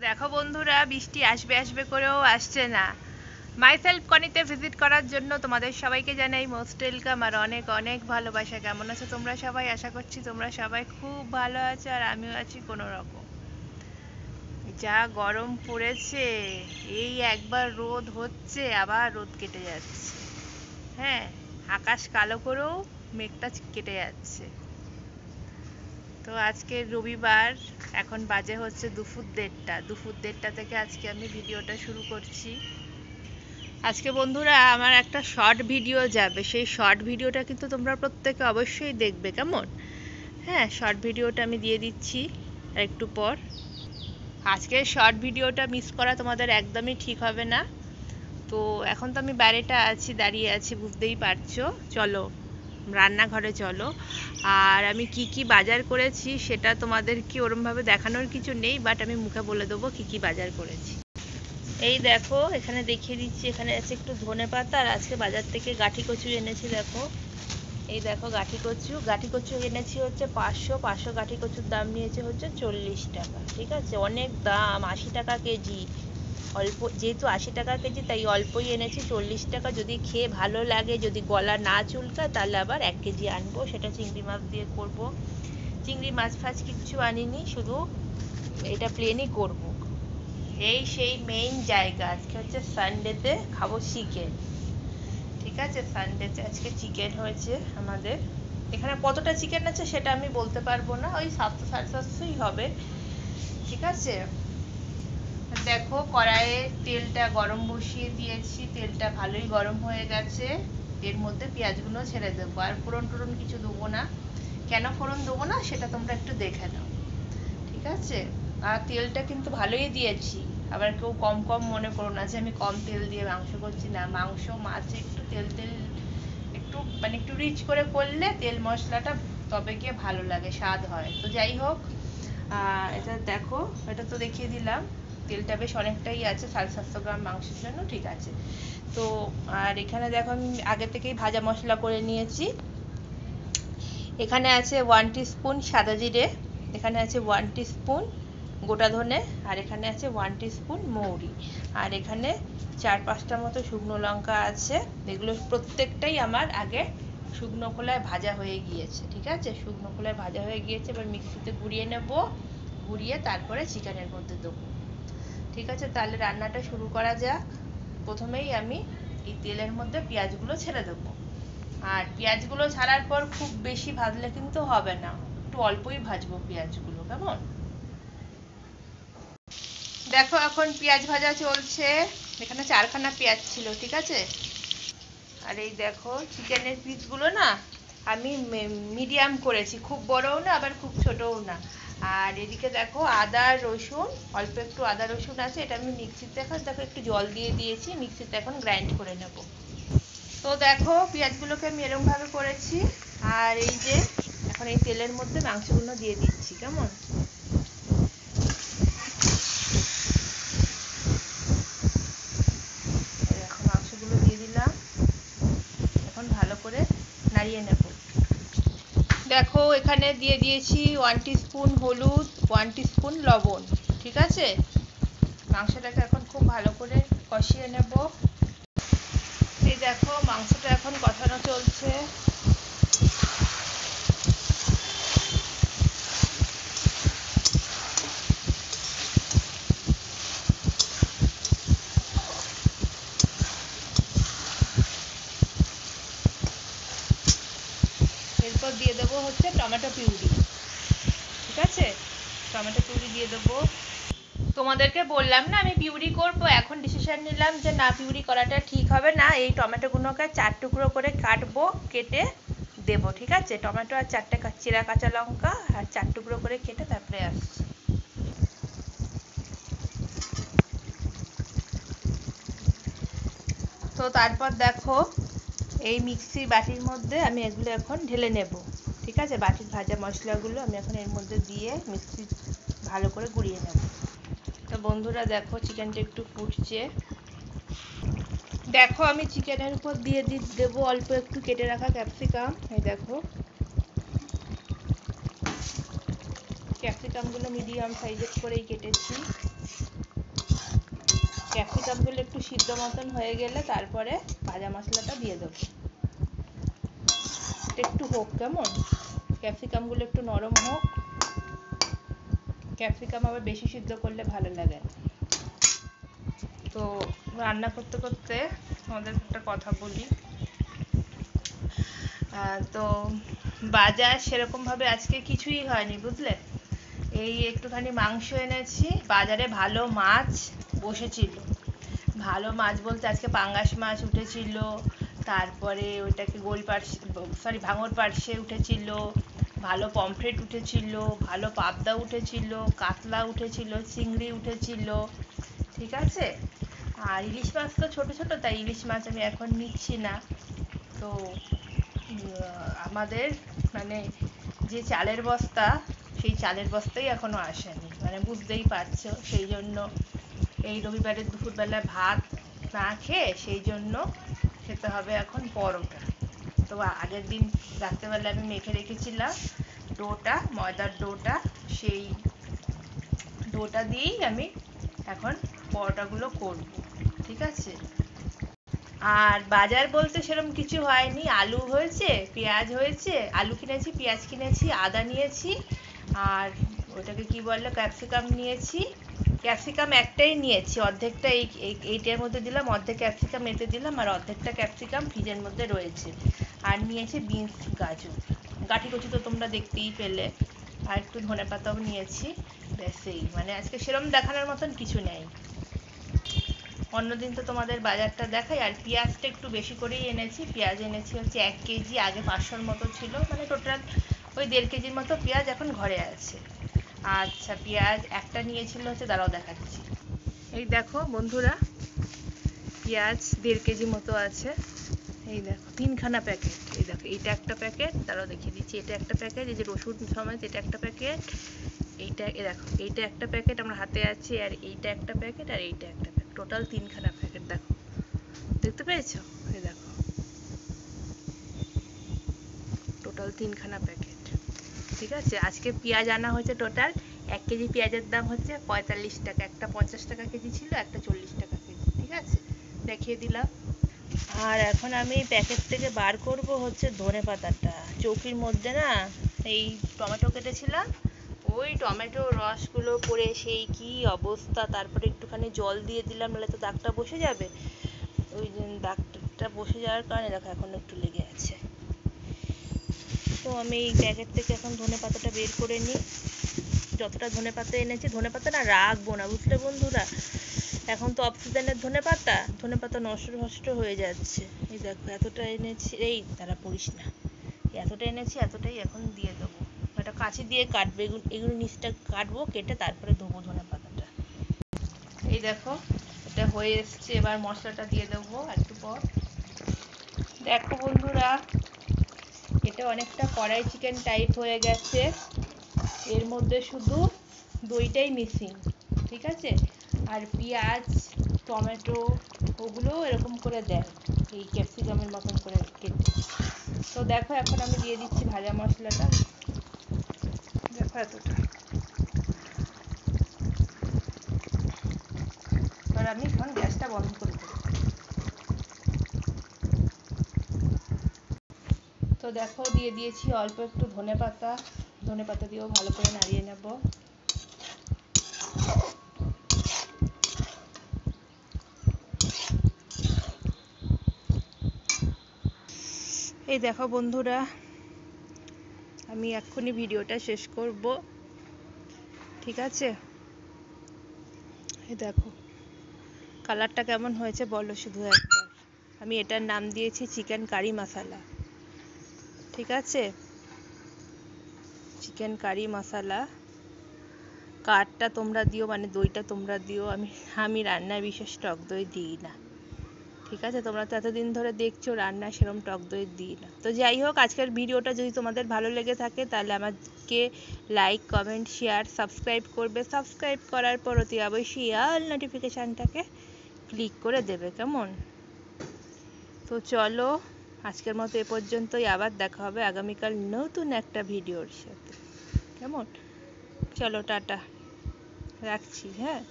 দেখো বন্ধুরা, বৃষ্টি আসবে আসবে করেও আসছে না। মাইসেলফ কনিতে ভিজিট করার জন্য তোমাদের সবাইকে জানাই মোস্ট ওয়েলকাম আর অনেক অনেক ভালোবাসা। কেমন আছো তোমরা সবাই? আশা করছি তোমরা সবাই খুব ভালো আছো আর আমিও আছি কোনো রকম। যা গরম পড়েছে, এই একবার রোদ হচ্ছে আবার রোদ কেটে যাচ্ছে। হ্যাঁ, আকাশ কালো করেও মেঘটা কেটে যাচ্ছে। তো আজকে রবিবার, এখন বাজে হচ্ছে দুপুর দেড়টা থেকে আজকে আমি ভিডিওটা শুরু করছি। আজকে বন্ধুরা আমার একটা শর্ট ভিডিও যাবে, সেই শর্ট ভিডিওটা কিন্তু তোমরা প্রত্যেকে অবশ্যই দেখবে, কেমন? হ্যাঁ, শর্ট ভিডিওটা আমি দিয়ে দিচ্ছি আর একটু পর। আজকের শর্ট ভিডিওটা মিস করা তোমাদের একদমই ঠিক হবে না। তো এখন তো আমি বাইরেটা আছি, দাঁড়িয়ে আছি, বুঝতেই পারছো। চলো রান্নাঘরে চলো। আর আমি কি কি বাজার করেছি সেটা তোমাদের কি ওরমভাবে দেখানোর কিছু নেই, বাট আমি মুখে বলে দেবো কি কি বাজার করেছি। এই দেখো, এখানে দেখিয়ে দিচ্ছি, এখানে আছে একটু ধনেপাতা আর আজকে বাজার থেকে গাঠি কচু এনেছি। দেখো, এই দেখো গাঠি কচু এনেছি হচ্ছে 500 গাঠি কচুর দাম নিয়েছে হচ্ছে 40 টাকা। ঠিক আছে, অনেক দাম, 80 টাকা কেজি। অল্প, যেহেতু 80 টাকা কেজি তাই অল্পই এনেছি, 40 টাকা। যদি খেয়ে ভালো লাগে, যদি গলা না চুলকায়, তাহলে আবার 1 কেজি আনবো, সেটা চিংড়ি মাছ দিয়ে করব। চিংড়ি মাছ ফাছ কিচ্ছু আনিনি, শুধু এটা প্লেনই করব। এই সেই মেইন জায়গা, আজকে হচ্ছে সানডেতে খাবো চিকেন। ঠিক আছে, সানডেতে আজকে চিকেন হয়েছে আমাদের এখানে। কতটা চিকেন আছে সেটা আমি বলতে পারবো না, ওই 700-750 হবে। ঠিক আছে, দেখো কড়াইয়ে তেলটা গরম বসিয়ে দিয়েছি, তেলটা ভালোই গরম হয়ে গেছে। এর মধ্যে পেঁয়াজগুলো ছেড়ে দেবো, আর ফোড়ন টোড়ন কিছু দেবো না। কেন ফোড়ন দেবো না সেটা তোমরা একটু দেখে নাও। ঠিক আছে, আর তেলটা কিন্তু ভালোই দিয়েছি, আবার কেউ কম কম মনে করো না যে আমি কম তেল দিয়ে মাংস করছি। না, মাংস মাছে একটু তেল তেল, একটু মানে একটু রিচ করে করলে তেল মশলাটা তবে গিয়ে ভালো লাগে, স্বাদ হয়। তো যাই হোক, এটা দেখো, এটা তো দেখিয়ে দিলাম। তেলটা বেশ অনেকটাই আছে 750 গ্রাম মাংসের জন্য। ঠিক আছে, তো আর এখানে দেখো আমি আগে থেকেই ভাজা মশলা করে নিয়েছি। এখানে আছে 1 টিস্পুন সাদা জিরে, এখানে আছে 1 টিস্পুন গোটা ধনে, আর এখানে আছে 1 টিস্পুন মৌরি, আর এখানে 4-5টা মতো শুকনো লঙ্কা আছে। এগুলো প্রত্যেকটাই আমার আগে শুকনো খোলায় ভাজা হয়ে গিয়েছে। ঠিক আছে, শুকনো খোলায় ভাজা হয়ে গিয়েছে, এবার মিক্সিতে গুঁড়িয়ে নেব, গুঁড়িয়ে তারপরে চিকেনের মধ্যে দেবো। ঠিক আছে, তাহলে রান্নাটা শুরু করা যাক। প্রথমেই আমি এই তেলের মধ্যে পেঁয়াজগুলো ছেড়ে দেবো। আর পেঁয়াজগুলো ছাড়ার পর খুব বেশি ভাজলে কিন্তু হবে না, একটু অল্পই ভাজবো পেঁয়াজগুলো, কেমন? দেখো এখন পেঁয়াজ ভাজা চলছে, এখানে 4খানা পেঁয়াজ ছিল। ঠিক আছে, আর এই দেখো চিকেনের পিসগুলো না আমি মিডিয়াম করেছি, খুব বড়ও না আবার খুব ছোটও না। আর এদিকে দেখো আদা রসুন, অল্প একটু আদা রসুন আছে, এটা আমি মিক্সিতে এখন দেখো একটু জল দিয়ে দিয়েছি, মিক্সিতে এখন গ্রাইন্ড করে নেব। তো দেখো পেঁয়াজগুলোকে আমি এরকমভাবে করেছি, আর এই যে এখন এই তেলের মধ্যে মাংসগুলো দিয়ে দিচ্ছি, কেমন? এখন মাংসগুলো দিয়ে দিলাম, এখন ভালো করে নাড়িয়ে নেব। দেখো এখানে দিয়ে দিয়েছি 1 টিস্পুন হলুদ, 1 টিস্পুন লবণ। ঠিক আছে, মাংসটাকে এখন খুব ভালো করে কষিয়ে নেব। এই দেখো মাংসটা এখন কষানো চলছে। এরপর দিয়ে দেবো হচ্ছে টমেটো পিউরি। ঠিক আছে, টমেটো পিউরি দিয়ে দেবো। তোমাদেরকে বললাম না আমি পিউরি করব, এখন ডিসিশন নিলাম যে না, পিউরি করাটা ঠিক হবে না। এই টমেটোগুলোকে 4 টুকরো করে কাটবো, কেটে দেব। ঠিক আছে, টমেটো আর 4টে চিরা কাঁচা লঙ্কা আর 4 টুকরো করে কেটে তারপরে আসছি। তো তারপর দেখো এই মিক্সির বাটির মধ্যে আমি এগুলো এখন ঢেলে নেব। ঠিক আছে, বাটির ভাজা মশলাগুলো আমি এখন এর মধ্যে দিয়ে মিক্সি ভালো করে গুঁড়িয়ে নেব। তো বন্ধুরা দেখো চিকেনটা একটু ফুটছে। দেখো আমি চিকেনের উপর দিয়ে দেবো অল্প একটু কেটে রাখা ক্যাপসিকাম। এই দেখো ক্যাপসিকামগুলো মিডিয়াম সাইজের করেই কেটেছি। ক্যাপসিকামগুলো একটু সিদ্ধ মতন হয়ে গেলে তারপরে ভাজা মশলাটা দিয়ে দেবো। এটা একটু হোক, কেমন, ক্যাপসিকামগুলো একটু নরম হোক। ক্যাপসিকাম আবার বেশি সিদ্ধ করলে ভালো লাগে না। তো রান্না করতে করতে আমাদের একটা কথা বলি। তো বাজার সেরকমভাবে আজকে কিছুই হয়নি, বুঝলে। এই একটুখানি মাংস এনেছি, বাজারে ভালো মাছ বসেছিল। ভালো মাছ বলতে আজকে পাঙ্গাস মাছ উঠেছিল, তারপরে ওইটাকে ভাঙর পার্শে উঠেছিল, ভালো পমফ্রেট উঠেছিল, ভালো পাবদা উঠেছিল, কাতলা উঠেছিল, চিংড়ি উঠেছিল, ঠিক আছে। আর ইলিশ মাছ তো ছোট ছোট, তাই ইলিশ মাছ আমি এখন নিচ্ছি না। তো আমাদের মানে যে চালের বস্তা, সেই চালের বস্তাই এখনো আসেনি, মানে বুঝতেই পারছো। সেই জন্য এই রবিবারের দুপুরবেলা ভাত না খেয়ে সেই জন্য খেতে হবে এখন পরোটা। তো আগের দিন রাত্রেবেলা আমি মেখে রেখেছিলাম ডোটা, ময়দার ডোটা, সেই ডোটা দিয়েই আমি এখন পরোটাগুলো করব, ঠিক আছে। আর বাজার বলতে সেরকম কিছু হয়নি। আলু হয়েছে, পেঁয়াজ হয়েছে, আলু কিনেছি, পেঁয়াজ কিনেছি, আদা নিয়েছি, আর ওটাকে কি বললো, ক্যাপসিকাম নিয়েছি। ক্যাপসিকাম একটাই নিয়েছি, অর্ধেকটা এইটার মধ্যে দিলাম, অর্ধেক ক্যাপসিকাম এতে দিলাম, আর অর্ধেকটা ক্যাপসিকাম ফ্রিজের মধ্যে রয়েছে। আর নিয়েছি বিনস, গাজর, গাঠি কচু তো তোমরা দেখতেই পেলে, আর একটু ধনেপাতাও নিয়েছি। ব্যাস, এই মানে আজকে সেরম দেখানোর মতন কিছু নেই। অন্যদিন তো তোমাদের বাজারটা দেখাই। আর পেঁয়াজটা একটু বেশি করেই এনেছি। পেঁয়াজ এনেছি হচ্ছে 1 কেজি, আগে 500-র মতো ছিল, মানে টোটাল ওই 1.5 কেজির মতো পেঁয়াজ এখন ঘরে আছে। আচ্ছা, পেঁয়াজ একটা নিয়েছিল হচ্ছে, দাঁড়াও দেখাচ্ছি। এই দেখো বন্ধুরা, পেঁয়াজ 1.5 কেজি মতো আছে। এই দেখো 3খানা প্যাকেট। এই দেখো এইটা একটা প্যাকেট, দাঁড়াও দেখিয়ে দিচ্ছি, এটা একটা প্যাকেট, এই যে রসুন সমেত এটা একটা প্যাকেট, এইটা এ দেখো এইটা একটা প্যাকেট আমার হাতে আছে, আর এইটা একটা প্যাকেট, আর এইটা একটা প্যাকেট, টোটাল 3খানা প্যাকেট। দেখো, দেখতে পেয়েছো? এই দেখো টোটাল 3খানা প্যাকেট, ঠিক আছে। আজকে পেঁয়াজ আনা হয়েছে টোটাল 1 কেজি পেঁয়াজের দাম হচ্ছে 45 টাকা। একটা 50 টাকা কেজি ছিল, একটা 40 টাকা কেজি, ঠিক আছে, দেখিয়ে দিলাম। আর এখন আমি প্যাকেট থেকে বার করব হচ্ছে ধনেপাতাটা। চৌকির মধ্যে না এই টমেটো কেটেছিলাম, ওই টমেটো রসগুলো পড়ে সেই কি অবস্থা। তারপরে একটুখানি জল দিয়ে দিলাম, নাহলে তো দাগটা বসে যাবে। ওই দাগটা বসে যাওয়ার কারণে দেখো এখন একটু লেগে আছে। তো আমি এই প্যাকেট থেকে এখন ধনেপাতাটা বের করে নিই। যতটা ধনেপাতা এনেছি, ধনেপাতা না রাখবো না, বুঝলে বন্ধুরা। এখন তো অফ সিজনের ধনেপাতা নষ্ট হয়ে যাচ্ছে। এই দেখো এতটা এনেছি, এই তারা পড়িস না, এতটা এনেছি, এতটাই এখন দিয়ে দেবো। একটা কাঁচি দিয়ে কাটবো, এগুলো নিচটা কাটবো, কেটে তারপরে দেবো ধনেপাতাটা। এই দেখো এটা হয়ে এসছে, এবার মশলাটা দিয়ে দেবো একটু পর। দেখো বন্ধুরা, এটা অনেকটা কড়াই চিকেন টাইপ হয়ে গেছে। এর মধ্যে শুধু দইটাই মিসিং, ঠিক আছে। আর পেঁয়াজ, টমেটো ওগুলো এরকম করে দেয়, এই ক্যাপসিকামের মতন করে কেটে। তো দেখো এখন আমি দিয়ে দিচ্ছি ভাজা মশলাটা। দেখো এতটা। এবার আমি এখন গ্যাসটা বন্ধ করে দেবো। তো দেখো দিয়ে দিয়েছি অল্প একটু ধনেপাতা দিয়েও ভালো করে নাড়িয়ে নেব। এই দেখো বন্ধুরা, আমি এক্ষুনি ভিডিওটা শেষ করব, ঠিক আছে। এই দেখো কালারটা কেমন হয়েছে বলো শুধু একবার। আমি এটার নাম দিয়েছি চিকেন কারি মশলা, ঠিক আছে। চিকেন কারি মশলা। কারটা তোমরা দিও, মানে দইটা তোমরা দিও। আমি রান্নায় বিশেষ টক দই দিই না, ঠিক আছে। তোমরা তো এতদিন ধরে দেখছো রান্নায় সেরকম টক দই দিই না। তো যাই হোক, আজকের ভিডিওটা যদি তোমাদের ভালো লেগে থাকে তাহলে আমাকে লাইক, কমেন্ট, শেয়ার, সাবস্ক্রাইব করবে। সাবস্ক্রাইব করার পর অতি অবশ্যই অল নোটিফিকেশানটাকে ক্লিক করে দেবে, কেমন। তো চলো আজকের মতো এ পর্যন্তই, আবার দেখা হবে আগামীকাল নতুন একটা ভিডিওর সাথে, কেমন। চলো টাটা, রাখছি, হ্যাঁ।